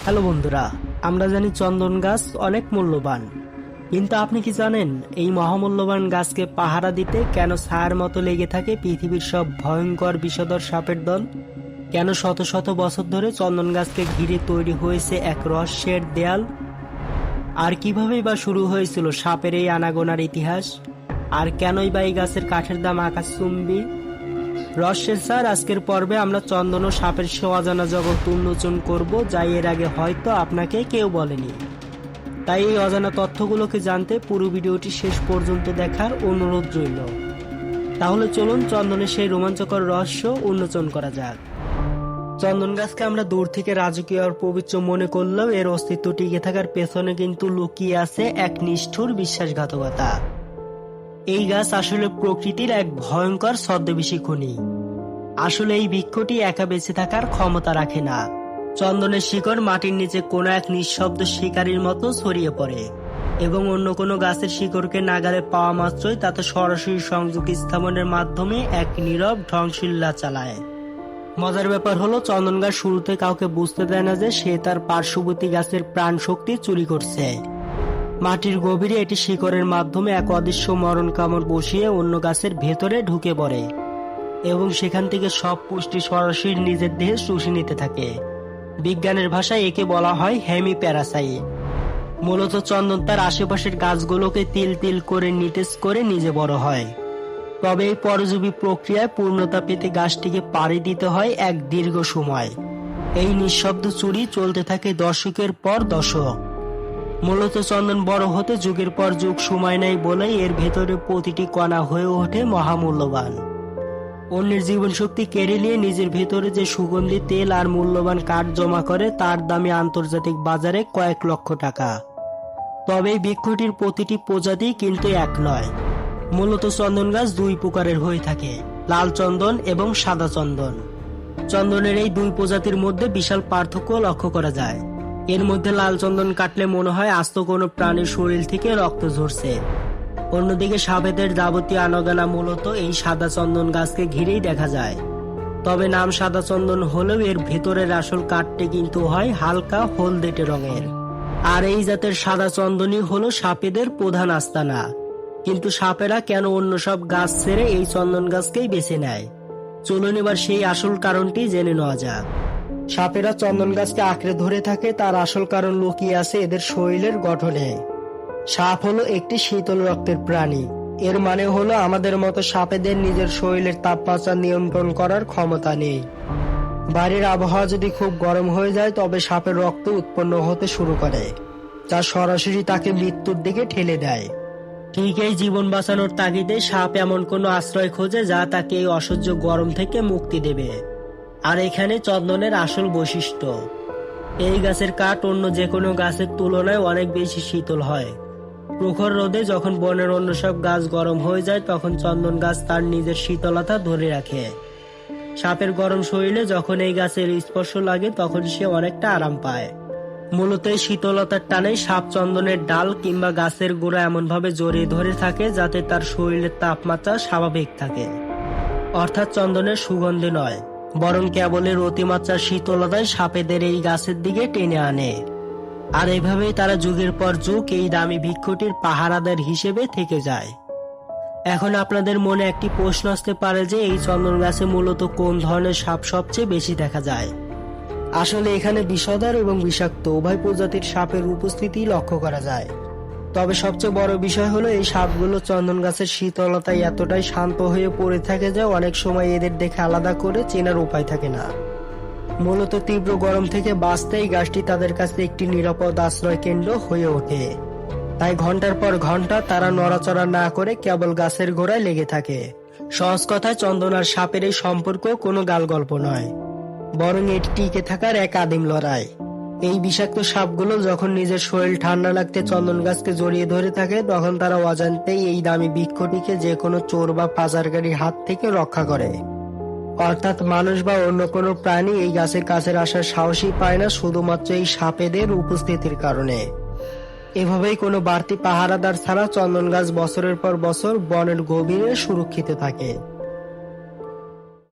Hello বন্ধুরা, আমরা জানি চন্দন গাছ অনেক মূল্যবান, কিন্তু আপনি কি জানেন এই মহামূল্যবান গাছকে পাহারা দিতে কেন ছায়ার মতো লেগে থাকে পৃথিবীর সব ভয়ঙ্কর বিষধর সাপের দল? কেন শত শত বছর ধরে চন্দন গাছকে ঘিরে তৈরি হয়েছে এক রহস্যের দেয়াল? আর কিভাবেই বা শুরু হয়েছিল সাপের এই আনাগোনার ইতিহাস? আর কেনই বা এই গাছের কাঠের দাম আকাশচুম্বী? রহস্যের স্যার, আজকের পর্বে আমরা চন্দন ও সাপের সে অজানা জগৎ উন্মোচন করব, যা এর আগে হয়তো আপনাকে কেউ বলেনি। তাই এই অজানা তথ্যগুলোকে জানতে পুরো ভিডিওটি শেষ পর্যন্ত দেখার অনুরোধ রইল। তাহলে চলুন চন্দনের সেই রোমাঞ্চকর রহস্য উন্মোচন করা যাক। চন্দন গাছকে আমরা দূর থেকে রাজকীয় আর পবিত্র মনে করলেও এর অস্তিত্ব টিকে থাকার পেছনে কিন্তু লুকিয়ে আছে এক নিষ্ঠুর বিশ্বাসঘাতকতা। এই গাছ আসলে প্রকৃতির এক ভয়ঙ্কর ছদ্মবেশী খনি। আসলে এই বৃক্ষটি একা বেঁচে থাকার ক্ষমতা রাখে না। চন্দনের শিকড় মাটির নিচে কোনো এক নিঃশব্দ শিকারীর মতো ছড়িয়ে পড়ে এবং অন্য কোনো গাছের শিকড়কে নাগালে পাওয়া মাত্রই তাতে সরাসরি সংযোগ স্থাপনের মাধ্যমে এক নীরব ধ্বংসলীলা চালায়। মজার ব্যাপার হলো, চন্দন গাছ শুরুতে কাউকে বুঝতে দেয় না যে সে তার পার্শ্ববর্তী গাছের প্রাণ শক্তি চুরি করছে। মাটির গভীরে এটি শিকড়ের মাধ্যমে এক অদৃশ্য মরণ কামড় বসিয়ে অন্য গাছের ভেতরে ঢুকে পড়ে এবং সেখান থেকে সব পুষ্টি সরাসরি নিজের দেহে শুষে নিতে থাকে। বিজ্ঞানের ভাষায় একে বলা হয় হেমি প্যারাসাইট। মূলত চন্দন তার আশেপাশের গাছগুলোকে তিল তিল করে নিটেজ করে নিজে বড় হয়। তবে এই পরজীবী প্রক্রিয়ায় পূর্ণতা পেতে গাছটিকে পাড়ি দিতে হয় এক দীর্ঘ সময়। এই নিঃশব্দ চুরি চলতে থাকে দশকের পর দশক। মূলত চন্দন বড় হতে যুগের পর যুগ সময় নেয় বলেই এর ভেতরে প্রতিটি কণা হয়ে ওঠে মহামূল্যবান। অন্যের জীবন শক্তি কেড়ে নিয়ে নিজের ভেতরে যে সুগন্ধি তেল আর মূল্যবান কাঠ জমা করে তার দামে আন্তর্জাতিক বাজারে কয়েক লক্ষ টাকা। তবে এই বৃক্ষটির প্রতিটি প্রজাতি কিন্তু এক নয়। মূলত চন্দন গাছ দুই প্রকারের হয়ে থাকে, লাল চন্দন এবং সাদা চন্দন। চন্দনের এই দুই প্রজাতির মধ্যে বিশাল পার্থক্য লক্ষ্য করা যায়। এর মধ্যে লাল চন্দন কাটলে মনে হয় আস্ত কোনো প্রাণীর শরীর থেকে রক্ত ঝরছে। অন্যদিকে সাপেদের যাবতীয় আনাগোনা মূলত এই সাদা চন্দন গাছকে ঘিরেই দেখা যায়। তবে নাম সাদা চন্দন হলেও এর ভেতরের আসল কাঠটি কিন্তু হয় হালকা হলদেটে রঙের। আর এই জাতের সাদা চন্দনই হলো সাপেদের প্রধান আস্তানা। কিন্তু সাপেরা কেন অন্য সব গাছ ছেড়ে এই চন্দন গাছকেই বেছে নেয়? চলুন এবার সেই আসল কারণটি জেনে নেওয়া যাক। সাপেরা চন্দন গাছকে আঁকড়ে ধরে থাকে, তার আসল কারণ লুকিয়ে আছে এদের শরীরের গঠনে। সাপ হলো একটি শীতল রক্তের প্রাণী। এর মানে হলো আমাদের মতো সাপেদের নিজের শরীরের তাপমাত্রা নিয়ন্ত্রণ করার ক্ষমতা নেই। বাইরের আবহাওয়া যদি খুব গরম হয়ে যায় তবে সাপের রক্ত উৎপন্ন হতে শুরু করে, যা সরাসরি তাকে মৃত্যুর দিকে ঠেলে দেয়। ঠিক এই জীবন বাঁচানোর তাগিদে সাপ এমন কোনো আশ্রয় খোঁজে যা তাকে এই অসহ্য গরম থেকে মুক্তি দেবে। আর এখানে চন্দনের আসল বৈশিষ্ট্য, এই গাছের কাঠ অন্য যে কোনো গাছের তুলনায় অনেক বেশি শীতল হয়। প্রখর রোদে যখন বনের অন্য সব গাছ গরম হয়ে যায় তখন চন্দন গাছ তার নিজের শীতলতা ধরে রাখে। সাপের গরম শরীরে যখন এই গাছের স্পর্শ লাগে তখন সে অনেকটা আরাম পায়। মূলত এই শীতলতার টানেই সাপ চন্দনের ডাল কিংবা গাছের গোড়া এমনভাবে জড়িয়ে ধরে থাকে যাতে তার শরীরের তাপমাত্রা স্বাভাবিক থাকে। অর্থাৎ চন্দনের সুগন্ধি নয়, বরং কেবলের অতিমাত্রার শীতলতায় সাপেদের এই গাছের দিকে টেনে আনে। আর এভাবেই তারা যুগের পর যুগ এই দামি বৃক্ষটির পাহারাদার হিসেবে থেকে যায়। এখন আপনাদের মনে একটি প্রশ্ন আসতে পারে যে এই চন্দন গাছে মূলত কোন ধরনের সাপ সবচেয়ে বেশি দেখা যায়। আসলে এখানে বিষধর এবং বিষাক্ত উভয় প্রজাতির সাপের উপস্থিতি লক্ষ্য করা যায়। তবে সবচেয়ে বড় বিষয় হলো এই সাপগুলো চন্দন গাছের শীতলতায় এতটাই শান্ত হয়ে পড়ে থাকে যে অনেক সময় এদের দেখে আলাদা করে চেনার উপায় থাকে না। মূলত তীব্র গরম থেকে বাঁচতে এই গাছটি তাদের কাছে একটি নিরাপদ আশ্রয় কেন্দ্র হয়ে ওঠে। তাই ঘন্টার পর ঘন্টা তারা নড়াচড়া না করে কেবল গাছের গোড়ায় লেগে থাকে। সহজ কথায় চন্দন আর সাপের এই সম্পর্ক কোনো গালগল্প নয়, বরং এটি টিকে থাকার এক আদিম লড়াই। এই বিষাক্ত সাপগুলো যখন নিজের শরীর ঠান্ডা লাগতে চন্দন গাছকে জড়িয়ে ধরে থাকে তখন তারা অজান্তেই এই দামি বৃক্ষটিকে যে কোনো চোর বা পাচারকারীর হাত থেকে রক্ষা করে। অর্থাৎ মানুষ বা অন্য কোনো প্রাণী এই গাছের কাছে আসার সাহসই পায় না শুধুমাত্র এই সাপেদের উপস্থিতির কারণে। এভাবেই কোনো বাড়তি পাহারাদার ছাড়া চন্দন গাছ বছরের পর বছর বনের গভীরে সুরক্ষিত থাকে।